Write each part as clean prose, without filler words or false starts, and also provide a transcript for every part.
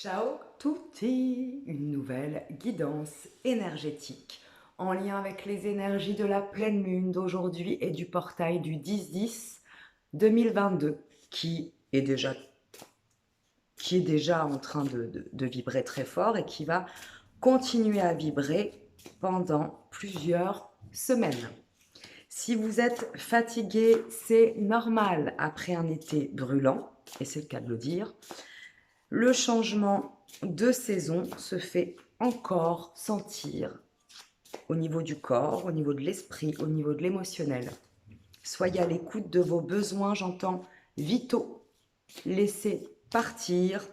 Ciao tutti! Une nouvelle guidance énergétique en lien avec les énergies de la pleine lune d'aujourd'hui et du portail du 10-10-2022 qui est déjà en train de vibrer très fort et qui va continuer à vibrer pendant plusieurs semaines. Si vous êtes fatigué, c'est normal après un été brûlant, et c'est le cas de le dire. Le changement de saison se fait encore sentir au niveau du corps, au niveau de l'esprit, au niveau de l'émotionnel. Soyez à l'écoute de vos besoins, j'entends vitaux. Laissez partir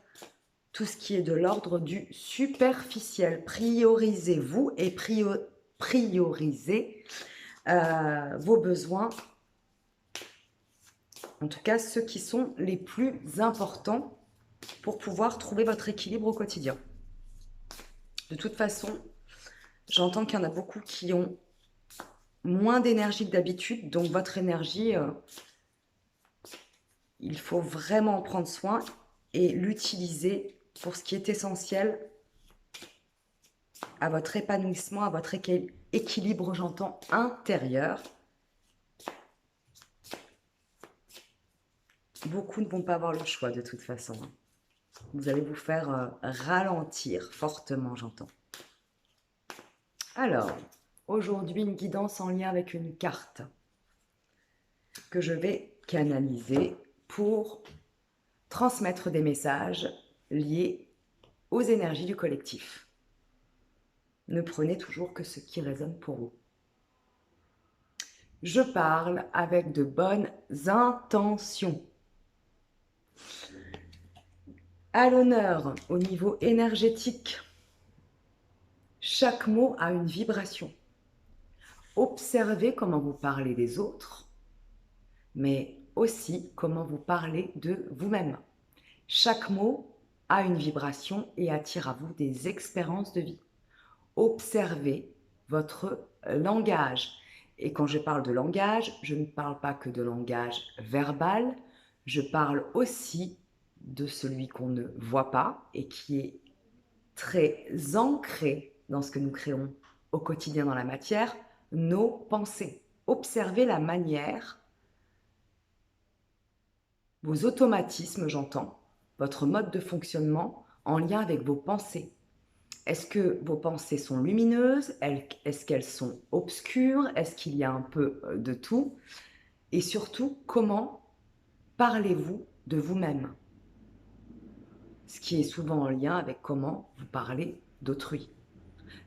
tout ce qui est de l'ordre du superficiel. Priorisez-vous et priorisez vos besoins, en tout cas ceux qui sont les plus importants pour pouvoir trouver votre équilibre au quotidien. De toute façon, j'entends qu'il y en a beaucoup qui ont moins d'énergie que d'habitude, donc votre énergie, il faut vraiment en prendre soin et l'utiliser pour ce qui est essentiel à votre épanouissement, à votre équilibre, j'entends, intérieur. Beaucoup ne vont pas avoir le choix de toute façon. Vous allez vous faire ralentir fortement, j'entends. Alors, aujourd'hui, une guidance en lien avec une carte que je vais canaliser pour transmettre des messages liés aux énergies du collectif. Ne prenez toujours que ce qui résonne pour vous. Je parle avec de bonnes intentions. À l'honneur, au niveau énergétique, chaque mot a une vibration. Observez comment vous parlez des autres, mais aussi comment vous parlez de vous-même. Chaque mot a une vibration et attire à vous des expériences de vie. Observez votre langage. Et quand je parle de langage, je ne parle pas que de langage verbal, je parle aussi de celui qu'on ne voit pas et qui est très ancré dans ce que nous créons au quotidien dans la matière, nos pensées. Observez la manière, vos automatismes, j'entends, votre mode de fonctionnement en lien avec vos pensées. Est-ce que vos pensées sont lumineuses? Est-ce qu'elles sont obscures? Est-ce qu'il y a un peu de tout? Et surtout, comment parlez-vous de vous-même? Ce qui est souvent en lien avec comment vous parlez d'autrui.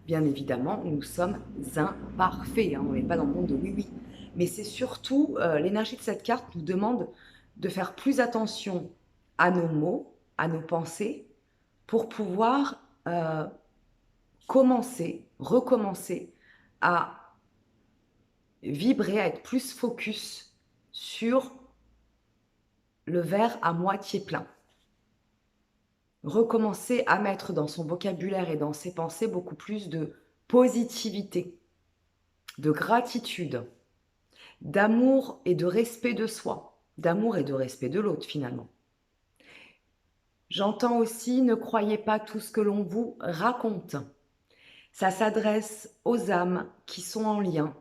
Bien évidemment, nous sommes imparfaits, hein, on n'est pas dans le monde de oui-oui. Mais c'est surtout, l'énergie de cette carte nous demande de faire plus attention à nos mots, à nos pensées, pour pouvoir recommencer à vibrer, à être plus focus sur le verre à moitié plein. Recommencer à mettre dans son vocabulaire et dans ses pensées beaucoup plus de positivité, de gratitude, d'amour et de respect de soi, d'amour et de respect de l'autre finalement. J'entends aussi, ne croyez pas tout ce que l'on vous raconte. Ça s'adresse aux âmes qui sont en lien,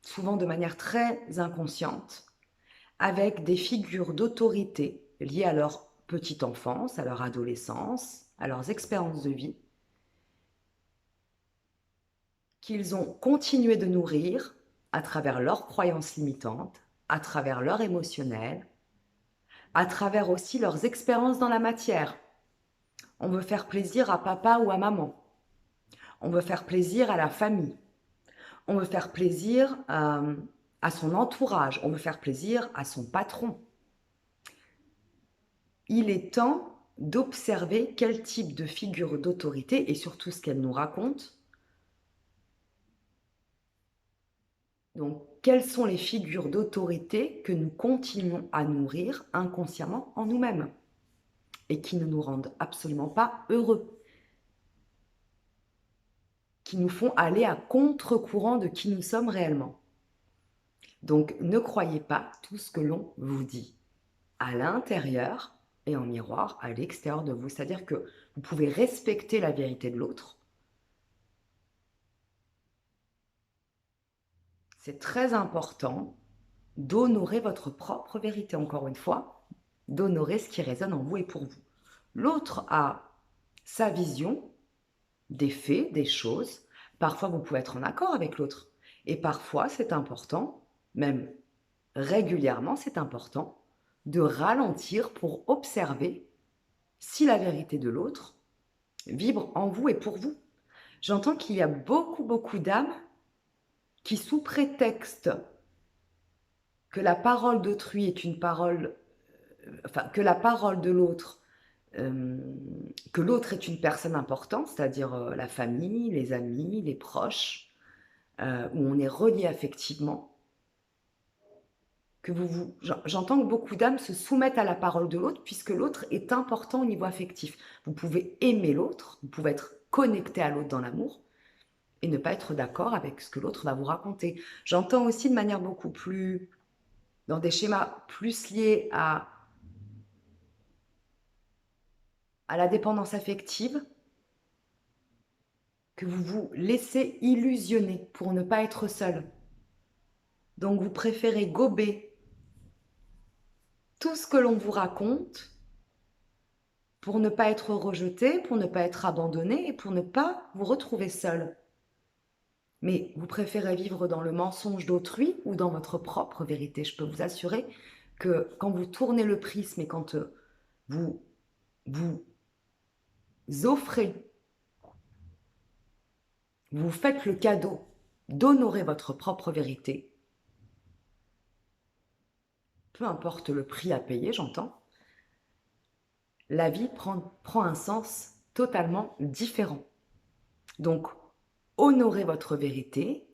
souvent de manière très inconsciente, avec des figures d'autorité liées à leur petite enfance, à leur adolescence, à leurs expériences de vie, qu'ils ont continué de nourrir à travers leurs croyances limitantes, à travers leur émotionnel, à travers aussi leurs expériences dans la matière. On veut faire plaisir à papa ou à maman. On veut faire plaisir à la famille. On veut faire plaisir à son entourage. On veut faire plaisir à son patron. Il est temps d'observer quel type de figure d'autorité et surtout ce qu'elle nous raconte. Donc, quelles sont les figures d'autorité que nous continuons à nourrir inconsciemment en nous-mêmes et qui ne nous rendent absolument pas heureux, qui nous font aller à contre-courant de qui nous sommes réellement. Donc, ne croyez pas tout ce que l'on vous dit. À l'intérieur, et en miroir à l'extérieur de vous. C'est-à-dire que vous pouvez respecter la vérité de l'autre. C'est très important d'honorer votre propre vérité, encore une fois, d'honorer ce qui résonne en vous et pour vous. L'autre a sa vision des faits, des choses. Parfois, vous pouvez être en accord avec l'autre. Et parfois, c'est important, même régulièrement, c'est important de ralentir pour observer si la vérité de l'autre vibre en vous et pour vous. J'entends qu'il y a beaucoup d'âmes qui, sous prétexte que la parole d'autrui est une parole, enfin, que la parole de l'autre, que l'autre est une personne importante, c'est-à-dire la famille, les amis, les proches, où on est relié affectivement, que j'entends que beaucoup d'âmes se soumettent à la parole de l'autre puisque l'autre est important au niveau affectif. Vous pouvez aimer l'autre, vous pouvez être connecté à l'autre dans l'amour et ne pas être d'accord avec ce que l'autre va vous raconter. J'entends aussi de manière beaucoup plus, dans des schémas plus liés à la dépendance affective, que vous vous laissez illusionner pour ne pas être seul. Donc vous préférez gober tout ce que l'on vous raconte pour ne pas être rejeté, pour ne pas être abandonné et pour ne pas vous retrouver seul. Mais vous préférez vivre dans le mensonge d'autrui ou dans votre propre vérité. Je peux vous assurer que quand vous tournez le prisme et quand vous offrez, vous faites le cadeau d'honorer votre propre vérité, peu importe le prix à payer, j'entends, la vie prend un sens totalement différent. Donc, honorez votre vérité,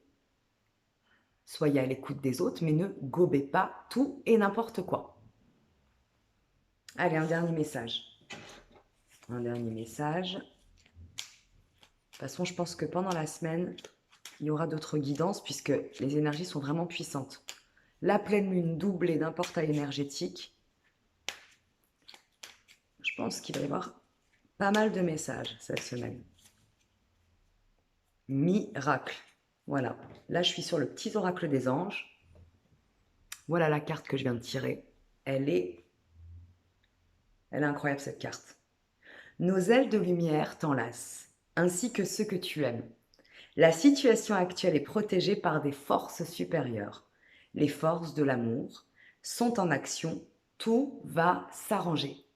soyez à l'écoute des autres, mais ne gobez pas tout et n'importe quoi. Allez, un dernier message. Un dernier message. De toute façon, je pense que pendant la semaine, il y aura d'autres guidances puisque les énergies sont vraiment puissantes. La pleine lune doublée d'un portail énergétique. Je pense qu'il va y avoir pas mal de messages cette semaine. Miracle. Voilà. Là, je suis sur le petit oracle des anges. Voilà la carte que je viens de tirer. Elle est incroyable cette carte. Nos ailes de lumière t'enlacent, ainsi que ceux que tu aimes. La situation actuelle est protégée par des forces supérieures. Les forces de l'amour sont en action. Tout va s'arranger.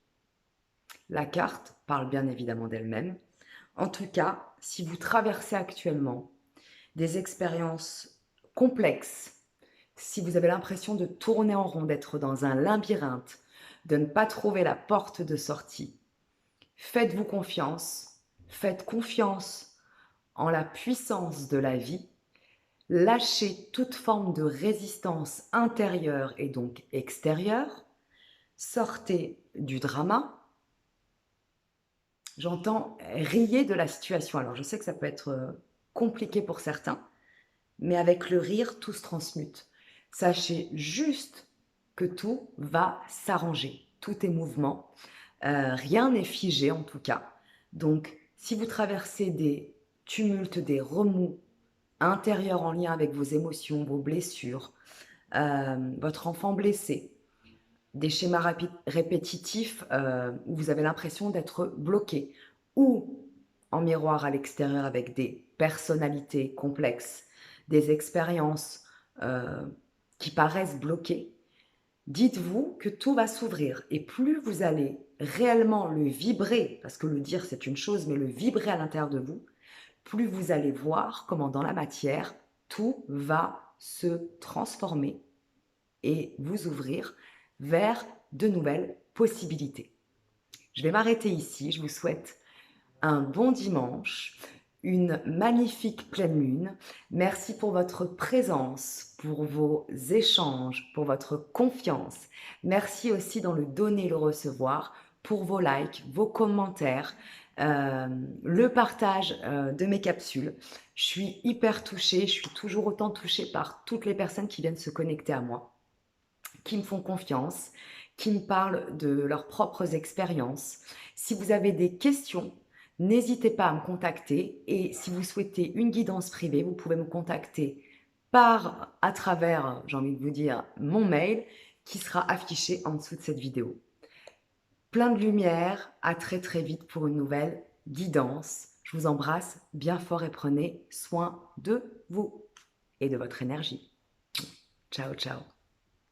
La carte parle bien évidemment d'elle-même. En tout cas, si vous traversez actuellement des expériences complexes, si vous avez l'impression de tourner en rond, d'être dans un labyrinthe, de ne pas trouver la porte de sortie, faites-vous confiance, faites confiance en la puissance de la vie, lâchez toute forme de résistance intérieure et donc extérieure, sortez du drama. J'entends riez de la situation. Alors je sais que ça peut être compliqué pour certains, mais avec le rire, tout se transmute. Sachez juste que tout va s'arranger. Tout est mouvement. Rien n'est figé en tout cas. Donc, si vous traversez des tumultes, des remous intérieurs en lien avec vos émotions, vos blessures, votre enfant blessé, des schémas répétitifs où vous avez l'impression d'être bloqué, ou en miroir à l'extérieur avec des personnalités complexes, des expériences qui paraissent bloquées, dites-vous que tout va s'ouvrir. Et plus vous allez réellement le vibrer, parce que le dire c'est une chose, mais le vibrer à l'intérieur de vous, plus vous allez voir comment dans la matière, tout va se transformer et vous ouvrir vers de nouvelles possibilités. Je vais m'arrêter ici. Je vous souhaite un bon dimanche, une magnifique pleine lune. Merci pour votre présence, pour vos échanges, pour votre confiance. Merci aussi dans le donner et le recevoir, pour vos likes, vos commentaires, le partage de mes capsules. Je suis hyper touchée, je suis toujours autant touchée par toutes les personnes qui viennent se connecter à moi, qui me font confiance, qui me parlent de leurs propres expériences. Si vous avez des questions, n'hésitez pas à me contacter et si vous souhaitez une guidance privée, vous pouvez me contacter à travers, j'ai envie de vous dire, mon mail qui sera affiché en dessous de cette vidéo. Plein de lumière, à très très vite pour une nouvelle guidance. Je vous embrasse bien fort et prenez soin de vous et de votre énergie. Ciao, ciao.